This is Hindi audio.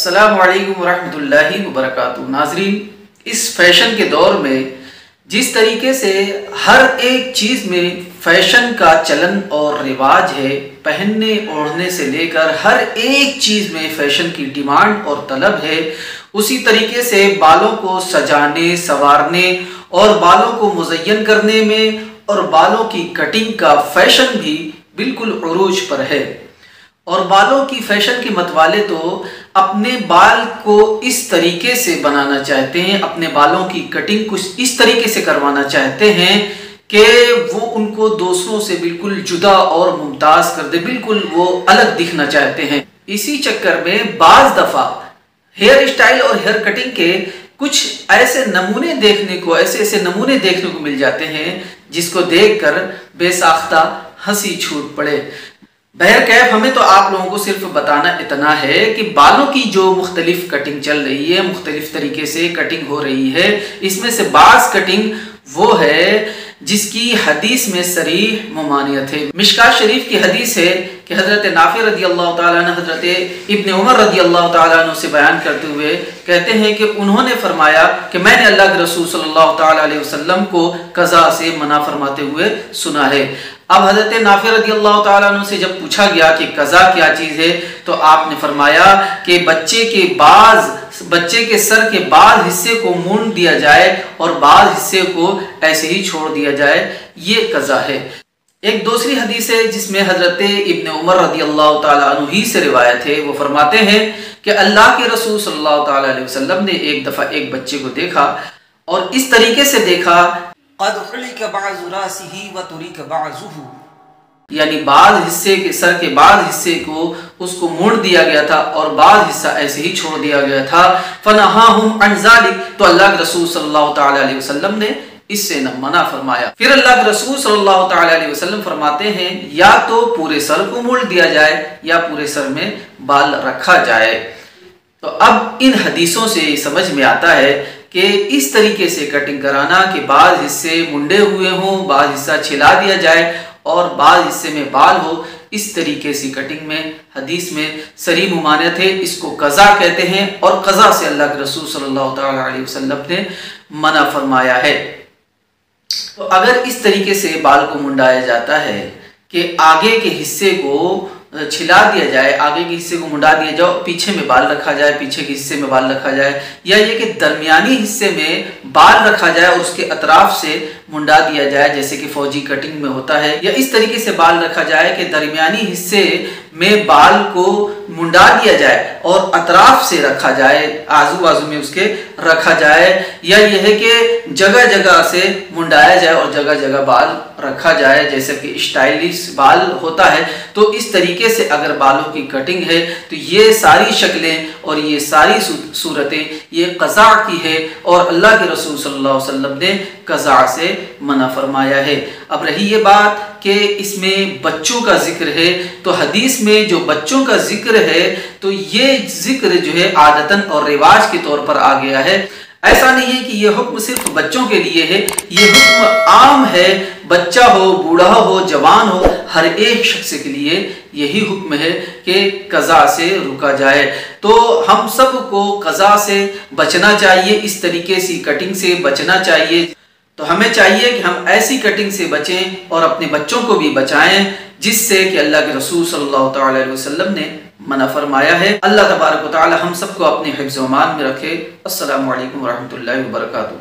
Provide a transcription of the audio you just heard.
अस्सलामु अलैकुम वरहमतुल्लाहि वबरकातुहू। नाज़रीन, इस फैशन के दौर में जिस तरीके से हर एक चीज़ में फैशन का चलन और रिवाज है, पहनने ओढ़ने से लेकर हर एक चीज़ में फैशन की डिमांड और तलब है, उसी तरीके से बालों को सजाने संवारने और बालों को मुज़य्यन करने में और बालों की कटिंग का फैशन भी बिल्कुल उरूज पर है। और बालों की फैशन के मतवाले तो अपने बाल को इस तरीके से बनाना चाहते हैं, अपने बालों की कटिंग कुछ इस तरीके से करवाना चाहते हैं कि वो उनको दूसरों से बिल्कुल जुदा और मुमताज कर दे, बिल्कुल वो अलग दिखना चाहते हैं। इसी चक्कर में बाज दफ़ा हेयर स्टाइल और हेयर कटिंग के कुछ ऐसे नमूने देखने को मिल जाते हैं जिसको देखकर बेसाख्ता हंसी छूट पड़े। बहरकैफ हमें तो आप लोगों को सिर्फ बताना इतना है कि बालों की जो मुख्तलिफ कटिंग चल रही है, मुख्तलिफ तरीके से कटिंग हो रही है, इसमें से बाज़ कटिंग वो है जिसकी हदीस में सरीह मुमानियत है। मिशकात शरीफ की हदीस है कि हज़रत नाफ़ी रज़ी अल्लाह तआला अन्हु हज़रत इब्न उमर रज़ी अल्लाह तआला अन्हु से बयान करते हुए कहते हैं कि उन्होंने फरमाया कि मैंने अल्लाह के रसूल सल्लल्लाहु तआला अलैहि वसल्लम को कज़ा से मना फरमाते हुए सुना है। अब हज़रत नाफ़ी रज़ी अल्लाह तआला अन्हु से जब पूछा गया कि कज़ा क्या चीज़ है, तो आपने फरमाया कि बच्चे के सर के बाज़ हिस्से को मूंड दिया जाए और बाज़ हिस्से को ऐसे ही छोड़ दिया जाए, ये कज़ा है। एक दूसरी हदीस है जिसमें हज़रत इब्न उमर रज़ी अल्लाह तआला अन्हु ही से रिवायत है। वो फरमाते हैं कि अल्लाह के रसूल सल्लल्लाहु तआला अलैहि वसल्लम ने एक दफ़ा एक बच्चे को देखा और इस तरीके से देखा, यानी बाज़ हिस्से के सर के बाज़ हिस्से को उसको मोड़ दिया गया था और बाज़ हिस्सा ऐसे ही छोड़ दिया गया था। फनहाहुम अन ज़ालिक, तो अल्लाह के रसूल सल्लल्लाहु तआला अलैहि वसल्लम ने इससे न मना फरमाया। फिर अल्लाह के रसूल सल्लल्लाहु तआला अलैहि वसल्लम फरमाते हैं या तो पूरे सर को मोड़ दिया जाए या पूरे सर में बाल रखा जाए। तो अब इन हदीसों से समझ में आता है कि इस तरीके से कटिंग कराना कि बाज़ हिस्से मुंडे हुए हों, बाज़ हिस्सा छिला दिया जाए और बाज़ हिस्से में बाल हो, इस तरीके से कटिंग में हदीस में सरी मुमानियत है। इसको कज़ा कहते हैं और कज़ा से अल्लाह के रसूल सल्लल्लाहु तआला अलैहि वसल्लम ने मना फरमाया है। तो अगर इस तरीके से बाल को मुंडाया जाता है कि आगे के हिस्से को छिला दिया जाए, आगे के हिस्से को मुंडा दिया जाए, पीछे में बाल रखा जाए, पीछे के हिस्से में बाल रखा जाए, या ये कि दरमियानी हिस्से में बाल रखा जाए और उसके अतराफ से मुंडा दिया जाए जैसे कि फौजी कटिंग में होता है, या इस तरीके से बाल रखा जाए कि दरमियानी हिस्से में बाल को मुंडा दिया जाए और अतराफ से रखा जाए, आजू बाजू में उसके रखा जाए, या यह है कि जगह जगह से मुंडाया जाए और जगह जगह बाल रखा जाए जैसे कि स्टाइलिश बाल होता है। तो इस तरीके से अगर बालों की कटिंग है तो ये सारी शक्लें और ये सारी सूरतें ये कज़ा की है और अल्लाह के रसूल सल्लल्लाहु अलैहि वसल्लम ने कज़ा से मना फरमाया है। अब रही ये बात कि इसमें बच्चों का जिक्र है, तो हदीस में जो बच्चों का जिक्र है तो ये जिक्र जो है आदतन और रिवाज के तौर पर आ गया है। ऐसा नहीं है कि ये हुक्म सिर्फ बच्चों के लिए है, ये हुक्म आम है, बच्चा हो, बूढ़ा हो, जवान हो, हर एक शख्स के लिए यही हुक्म है कि कज़ा से रुका जाए। तो हम सब को कज़ा से बचना चाहिए, इस तरीके से कटिंग से बचना चाहिए। तो हमें चाहिए कि हम ऐसी कटिंग से बचें और अपने बच्चों को भी बचाएं जिससे कि अल्लाह के रसूल सल्लल्लाहु तआला अलैहि वसल्लम ने मना फरमाया है। अल्लाह तबारक व तआला हम सबको अपने हिफ्ज़ व अमान में रखे। अस्सलामु अलैकुम व रहमतुल्लाहि व बरकातुहू।